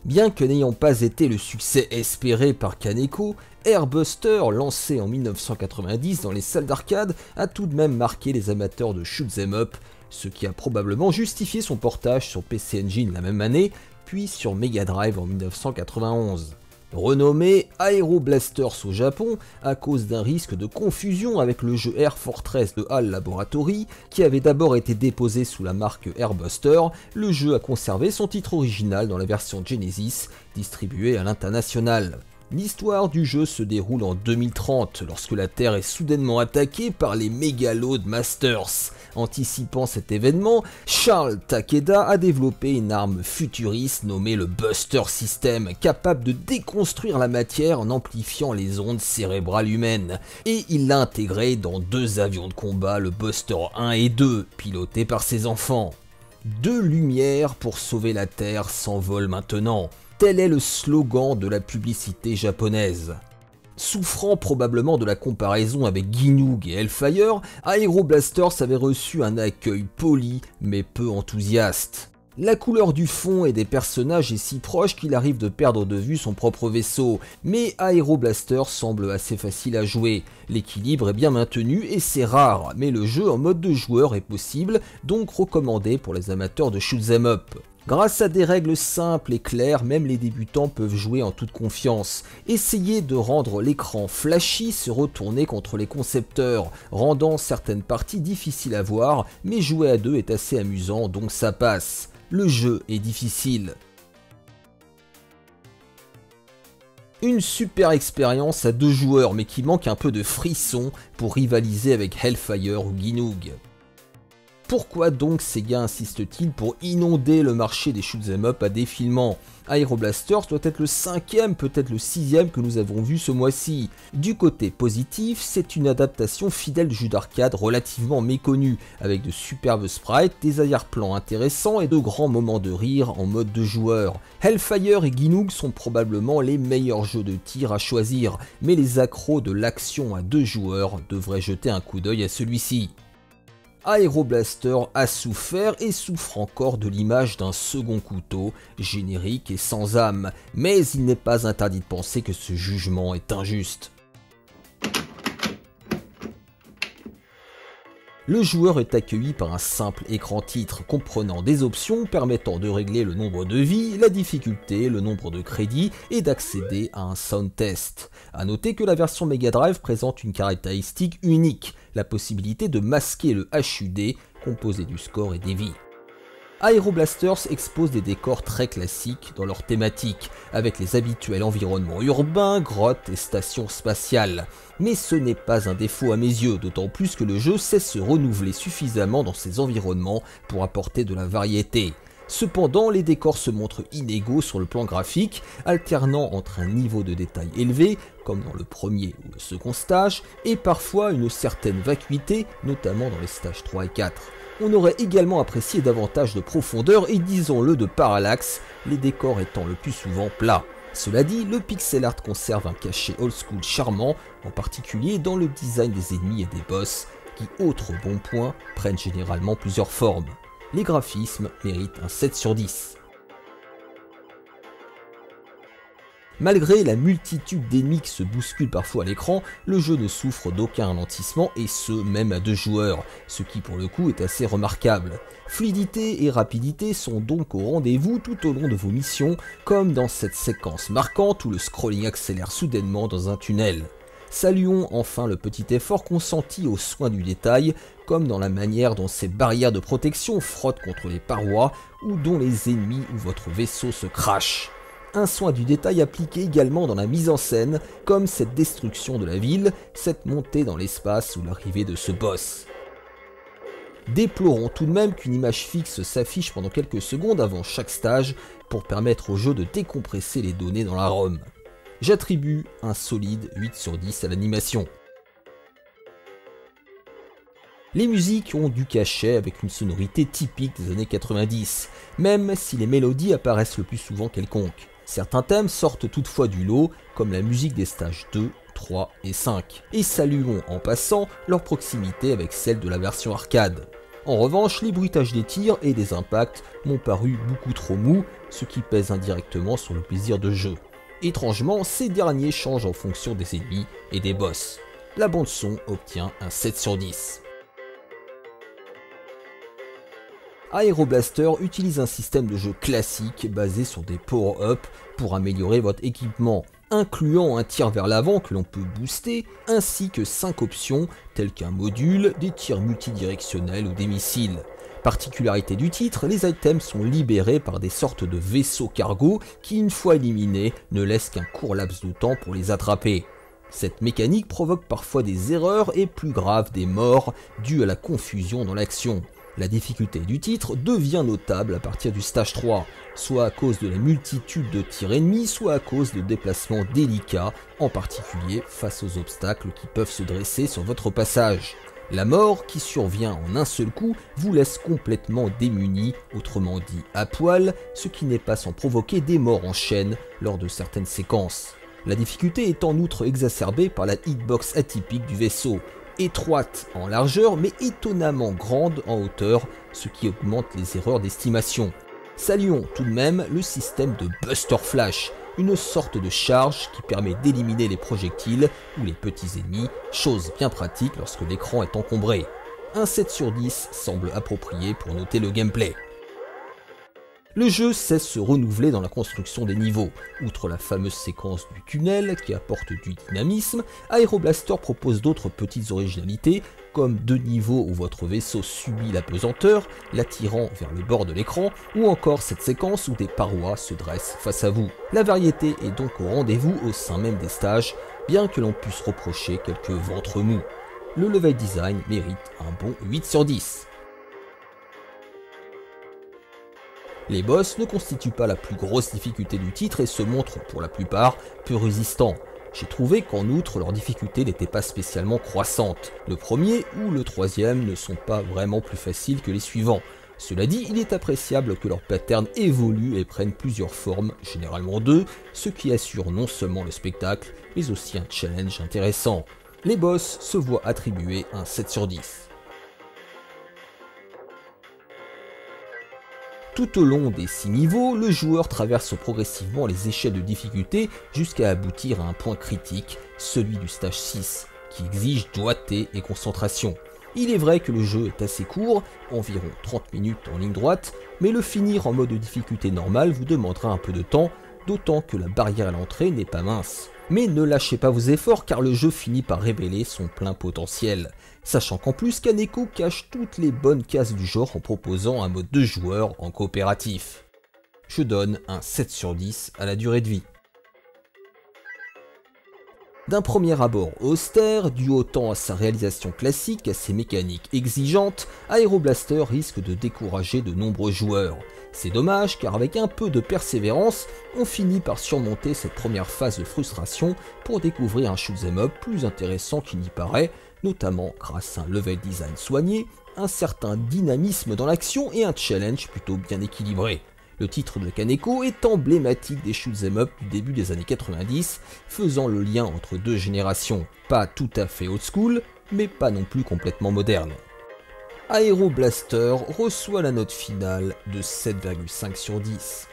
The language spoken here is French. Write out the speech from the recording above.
Bien que n'ayant pas été le succès espéré par Kaneko, Airbuster, lancé en 1990 dans les salles d'arcade, a tout de même marqué les amateurs de shoot 'em up, ce qui a probablement justifié son portage sur PC Engine la même année, puis sur Mega Drive en 1991. Renommé Aero Blasters au Japon à cause d'un risque de confusion avec le jeu Air Fortress de HAL Laboratory, qui avait d'abord été déposé sous la marque Airbuster, le jeu a conservé son titre original dans la version Genesis, distribuée à l'international. L'histoire du jeu se déroule en 2030, lorsque la Terre est soudainement attaquée par les Megalode Masters. Anticipant cet événement, Charles Takeda a développé une arme futuriste nommée le Buster System, capable de déconstruire la matière en amplifiant les ondes cérébrales humaines. Et il l'a intégré dans 2 avions de combat, le Buster 1 et 2, pilotés par ses enfants. 2 lumières pour sauver la Terre s'envolent maintenant. Tel est le slogan de la publicité japonaise. Souffrant probablement de la comparaison avec Ginoog et Hellfire, Aero Blasters avait reçu un accueil poli mais peu enthousiaste. La couleur du fond et des personnages est si proche qu'il arrive de perdre de vue son propre vaisseau, mais Aero Blasters semble assez facile à jouer. L'équilibre est bien maintenu et c'est rare, mais le jeu en mode de joueur est possible, donc recommandé pour les amateurs de shoot 'em up. Grâce à des règles simples et claires, même les débutants peuvent jouer en toute confiance. Essayer de rendre l'écran flashy se retourner contre les concepteurs, rendant certaines parties difficiles à voir, mais jouer à 2 est assez amusant, donc ça passe. Le jeu est difficile. Une super expérience à 2 joueurs, mais qui manque un peu de frisson pour rivaliser avec Hellfire ou Ginoog. Pourquoi donc Sega insiste-t-il pour inonder le marché des shoot 'em up à défilement? Aero Blasters doit être le 5e, peut-être le 6e que nous avons vu ce mois-ci. Du côté positif, c'est une adaptation fidèle du jeu d'arcade relativement méconnu, avec de superbes sprites, des arrière-plans intéressants et de grands moments de rire en mode de joueur. Hellfire et Ginoog sont probablement les meilleurs jeux de tir à choisir, mais les accros de l'action à 2 joueurs devraient jeter un coup d'œil à celui-ci. Aero Blaster a souffert et souffre encore de l'image d'un second couteau, générique et sans âme, mais il n'est pas interdit de penser que ce jugement est injuste. Le joueur est accueilli par un simple écran titre comprenant des options permettant de régler le nombre de vies, la difficulté, le nombre de crédits et d'accéder à un sound test. A noter que la version Mega Drive présente une caractéristique unique, la possibilité de masquer le HUD composé du score et des vies. Aero Blasters expose des décors très classiques dans leur thématique, avec les habituels environnements urbains, grottes et stations spatiales. Mais ce n'est pas un défaut à mes yeux, d'autant plus que le jeu sait se renouveler suffisamment dans ses environnements pour apporter de la variété. Cependant, les décors se montrent inégaux sur le plan graphique, alternant entre un niveau de détail élevé, comme dans le premier ou le second stage, et parfois une certaine vacuité, notamment dans les stages 3 et 4. On aurait également apprécié davantage de profondeur et disons-le de parallaxe, les décors étant le plus souvent plats. Cela dit, le pixel art conserve un cachet old school charmant, en particulier dans le design des ennemis et des boss, qui, autre bon point, prennent généralement plusieurs formes. Les graphismes méritent un 7 sur 10. Malgré la multitude d'ennemis qui se bousculent parfois à l'écran, le jeu ne souffre d'aucun ralentissement et ce même à 2 joueurs, ce qui pour le coup est assez remarquable. Fluidité et rapidité sont donc au rendez-vous tout au long de vos missions, comme dans cette séquence marquante où le scrolling accélère soudainement dans un tunnel. Saluons enfin le petit effort consenti aux soins du détail, comme dans la manière dont ces barrières de protection frottent contre les parois ou dont les ennemis ou votre vaisseau se crachent. Un soin du détail appliqué également dans la mise en scène, comme cette destruction de la ville, cette montée dans l'espace ou l'arrivée de ce boss. Déplorons tout de même qu'une image fixe s'affiche pendant quelques secondes avant chaque stage pour permettre au jeu de décompresser les données dans la ROM. J'attribue un solide 8 sur 10 à l'animation. Les musiques ont du cachet avec une sonorité typique des années 90, même si les mélodies apparaissent le plus souvent quelconques. Certains thèmes sortent toutefois du lot, comme la musique des stages 2, 3 et 5. Et saluons en passant leur proximité avec celle de la version arcade. En revanche, les bruitages des tirs et des impacts m'ont paru beaucoup trop mous, ce qui pèse indirectement sur le plaisir de jeu. Étrangement, ces derniers changent en fonction des ennemis et des boss. La bande son obtient un 7 sur 10. Aero Blaster utilise un système de jeu classique basé sur des power-ups pour améliorer votre équipement, incluant un tir vers l'avant que l'on peut booster, ainsi que 5 options telles qu'un module, des tirs multidirectionnels ou des missiles. Particularité du titre, les items sont libérés par des sortes de vaisseaux cargo qui, une fois éliminés, ne laissent qu'un court laps de temps pour les attraper. Cette mécanique provoque parfois des erreurs et plus grave des morts dues à la confusion dans l'action. La difficulté du titre devient notable à partir du stage 3, soit à cause de la multitude de tirs ennemis, soit à cause de déplacements délicats, en particulier face aux obstacles qui peuvent se dresser sur votre passage. La mort, qui survient en un seul coup, vous laisse complètement démuni, autrement dit à poil, ce qui n'est pas sans provoquer des morts en chaîne lors de certaines séquences. La difficulté est en outre exacerbée par la hitbox atypique du vaisseau, étroite en largeur mais étonnamment grande en hauteur, ce qui augmente les erreurs d'estimation. Saluons tout de même le système de Buster Flash, une sorte de charge qui permet d'éliminer les projectiles ou les petits ennemis, chose bien pratique lorsque l'écran est encombré. Un 7 sur 10 semble approprié pour noter le gameplay. Le jeu sait se renouveler dans la construction des niveaux. Outre la fameuse séquence du tunnel qui apporte du dynamisme, Aero Blaster propose d'autres petites originalités, comme 2 niveaux où votre vaisseau subit la pesanteur, l'attirant vers le bord de l'écran, ou encore cette séquence où des parois se dressent face à vous. La variété est donc au rendez-vous au sein même des stages, bien que l'on puisse reprocher quelques ventres mous. Le level design mérite un bon 8 sur 10. Les boss ne constituent pas la plus grosse difficulté du titre et se montrent pour la plupart peu résistants. J'ai trouvé qu'en outre leur difficulté n'était pas spécialement croissante. Le premier ou le troisième ne sont pas vraiment plus faciles que les suivants. Cela dit, il est appréciable que leurs patterns évoluent et prennent plusieurs formes, généralement 2, ce qui assure non seulement le spectacle, mais aussi un challenge intéressant. Les boss se voient attribuer un 7 sur 10. Tout au long des 6 niveaux, le joueur traverse progressivement les échelles de difficulté jusqu'à aboutir à un point critique, celui du stage 6, qui exige doigté et concentration. Il est vrai que le jeu est assez court, environ 30 minutes en ligne droite, mais le finir en mode difficulté normale vous demandera un peu de temps, d'autant que la barrière à l'entrée n'est pas mince. Mais ne lâchez pas vos efforts car le jeu finit par révéler son plein potentiel. Sachant qu'en plus Kaneko cache toutes les bonnes cases du genre en proposant un mode de joueur en coopératif. Je donne un 7 sur 10 à la durée de vie. D'un premier abord austère, dû autant à sa réalisation classique qu'à ses mécaniques exigeantes, Aero Blaster risque de décourager de nombreux joueurs. C'est dommage car avec un peu de persévérance, on finit par surmonter cette première phase de frustration pour découvrir un shoot'em up plus intéressant qu'il n'y paraît, notamment grâce à un level design soigné, un certain dynamisme dans l'action et un challenge plutôt bien équilibré. Le titre de Kaneko est emblématique des shoot'em up du début des années 90, faisant le lien entre deux générations, pas tout à fait old school, mais pas non plus complètement moderne. Aero Blaster reçoit la note finale de 7,5 sur 10.